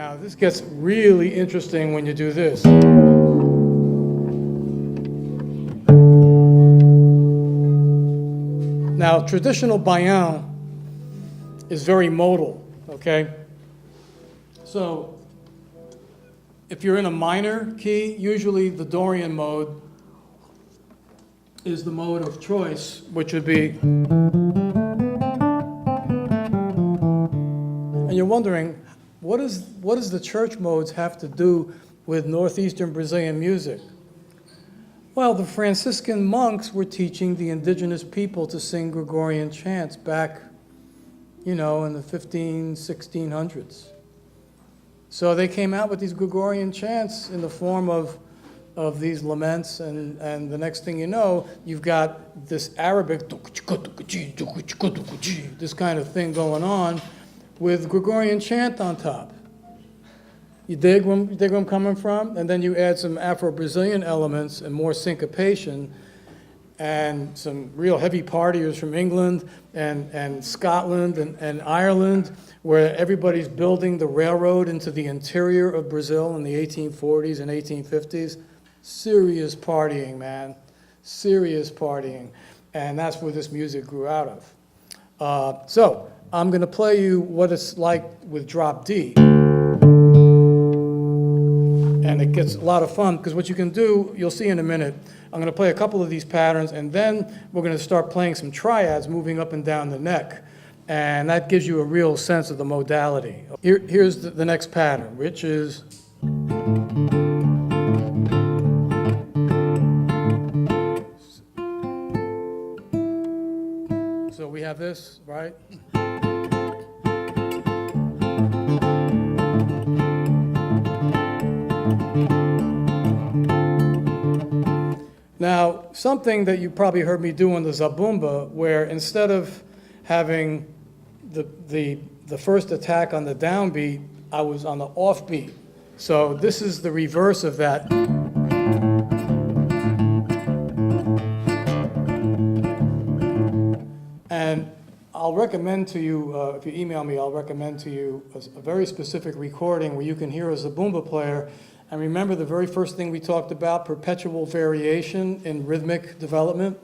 Now, this gets really interesting when you do this. Now, traditional Baião is very modal, okay? So, if you're in a minor key, usually the Dorian mode is the mode of choice, which would be, and you're wondering, what does the church modes have to do with northeastern Brazilian music? Well, the Franciscan monks were teaching the indigenous people to sing Gregorian chants back, in the 1600s. So they came out with these Gregorian chants in the form of these laments, and the next thing you know, you've got this Arabic, this kind of thing going on with Gregorian chant on top. You dig where I'm coming from? And then you add some Afro-Brazilian elements and more syncopation and some real heavy partiers from England and Scotland and Ireland, where everybody's building the railroad into the interior of Brazil in the 1840s and 1850s. Serious partying, man. Serious partying. And that's where this music grew out of. So I'm going to play you what it's like with drop D. And it gets a lot of fun, because what you can do, you'll see in a minute, I'm going to play a couple of these patterns, and then we're going to start playing some triads moving up and down the neck. And that gives you a real sense of the modality. Here's the next pattern, which is... So we have this, right? Now, something that you probably heard me do on the Zabumba, where instead of having the first attack on the downbeat, I was on the offbeat. So this is the reverse of that. And I'll recommend to you, if you email me, I'll recommend to you a very specific recording where you can hear a Zabumba player. And remember the very first thing we talked about, perpetual variation in rhythmic development?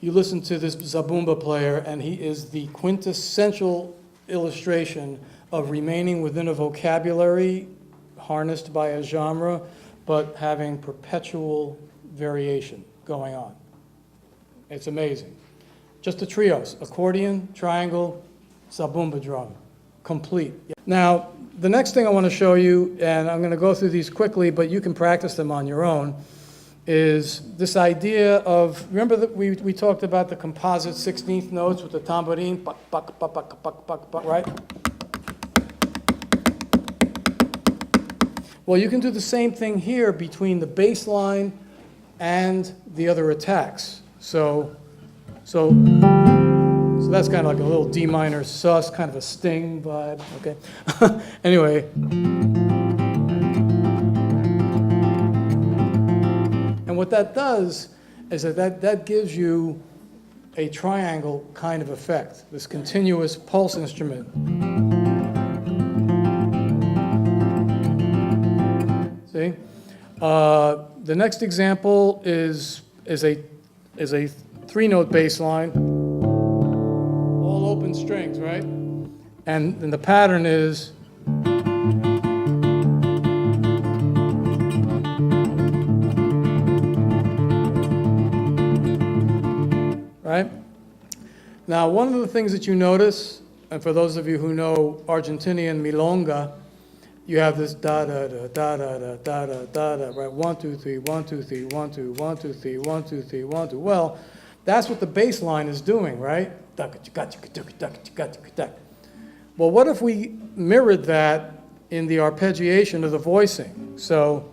You listen to this Zabumba player, and he is the quintessential illustration of remaining within a vocabulary harnessed by a genre, but having perpetual variation going on. It's amazing. Just the trios, accordion, triangle, Zabumba drum, complete. Now, the next thing I want to show you, and I'm going to go through these quickly, but you can practice them on your own, is this idea of, remember that we talked about the composite 16th notes with the tambourine, right? Well, you can do the same thing here between the bass line and the other attacks. So that's kind of like a little D minor sus, kind of a sting vibe, okay? Anyway. And what that does is that gives you a triangle kind of effect, this continuous pulse instrument. See? The next example is a three-note bass line. Open strings, right? And the pattern is right? Now, one of the things that you notice, and for those of you who know Argentinian milonga, you have this da da da da da da da da da da, right? 1 2 3 1 2 3 1 2 1 2 3 1 2 3 1 2. Well, that's what the bass line is doing, right? Well, what if we mirrored that in the arpeggiation of the voicing? So,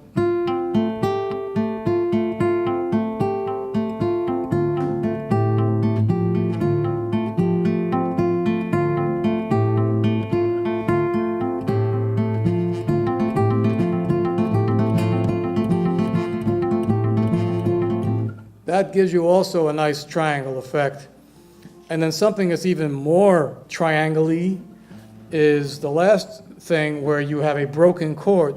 that gives you also a nice triangle effect. And then something that's even more triangle-y is the last thing where you have a broken chord.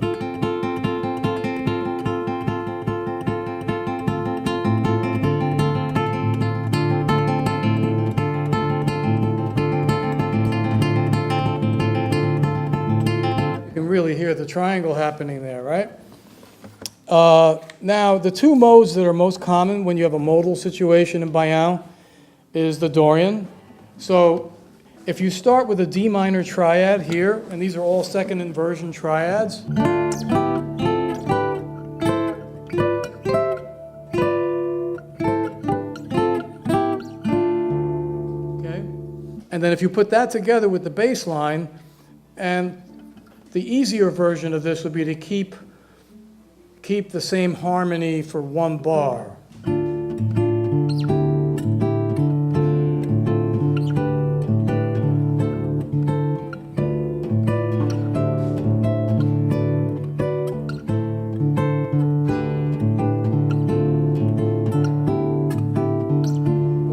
Really hear the triangle happening there, right? Now, the two modes that are most common when you have a modal situation in Baião is the Dorian. So if you start with a D minor triad here, and these are all second inversion triads, okay? And then if you put that together with the bass line, and the easier version of this would be to keep the same harmony for one bar. But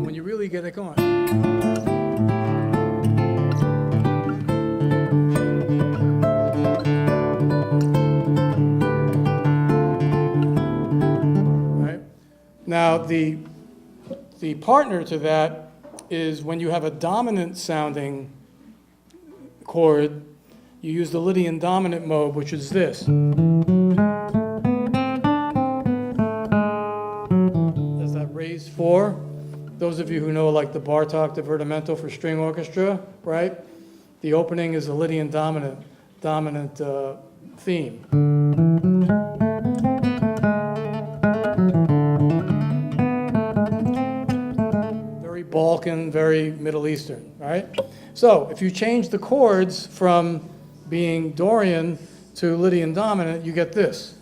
when you really get it going. Now, the partner to that is when you have a dominant sounding chord, you use the Lydian dominant mode, which is this. That's that raised 4. Those of you who know like the Bartok divertimento for string orchestra, right? The opening is a Lydian dominant theme. Balkan, very Middle Eastern, right? So if you change the chords from being Dorian to Lydian dominant, you get this.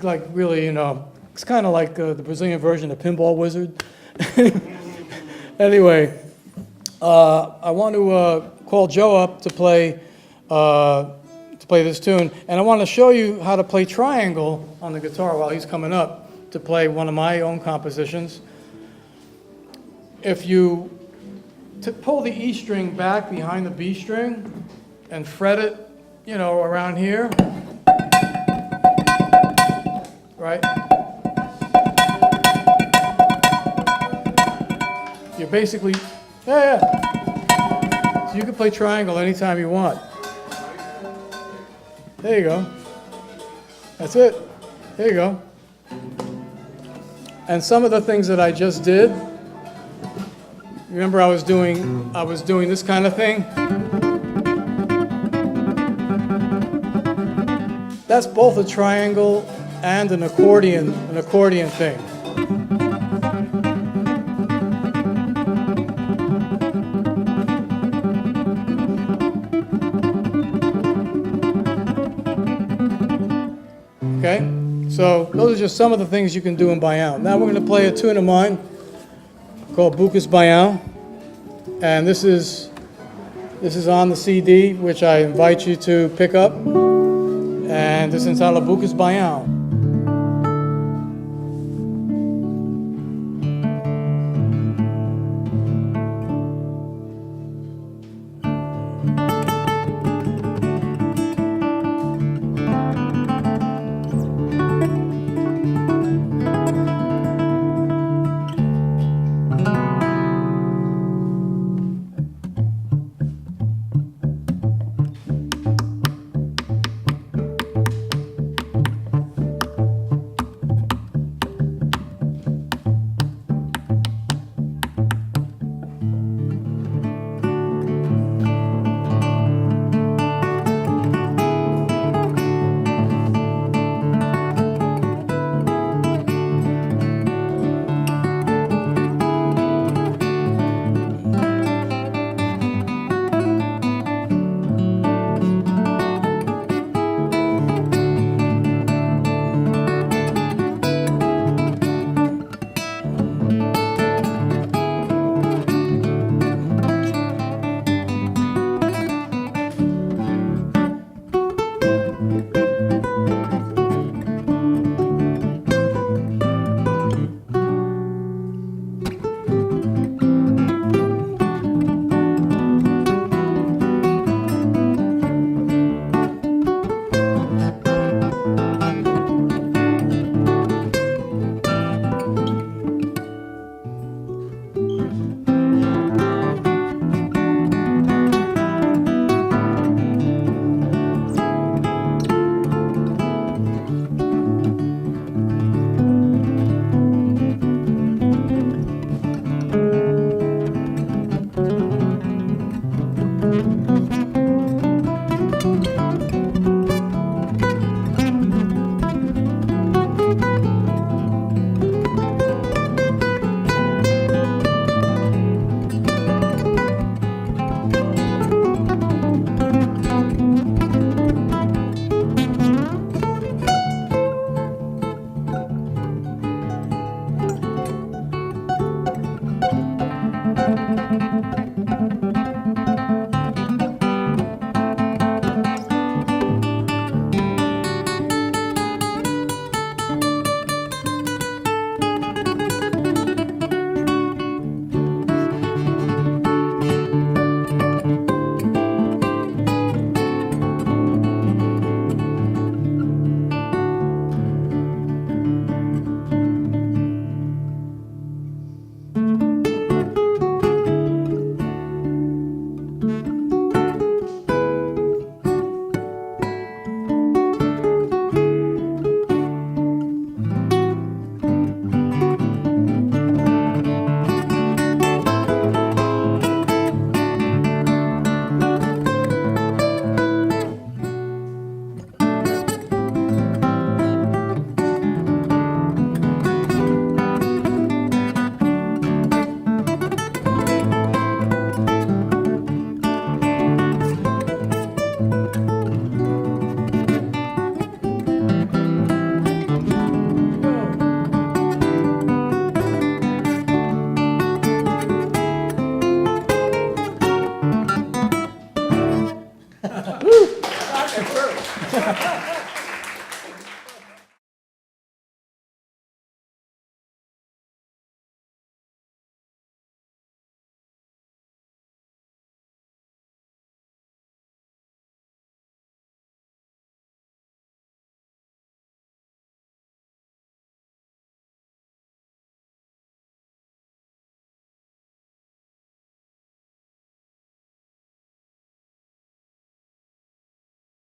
Like really, you know, it's kind of like the Brazilian version of Pinball Wizard. Anyway, I want to call Joe up to play this tune, and I want to show you how to play triangle on the guitar while he's coming up to play one of my own compositions. If you pull the E string back behind the B string and fret it, you know, around here. Right? You're basically, yeah. So you can play triangle anytime you want. There you go. That's it. There you go. And some of the things that I just did, remember I was doing this kind of thing? That's both a triangle and an accordion thing. Okay, so those are just some of the things you can do in Baião. Now we're going to play a tune of mine called Boukas Baião, and this is on the CD, which I invite you to pick up, and this is entitled Boukas Baião.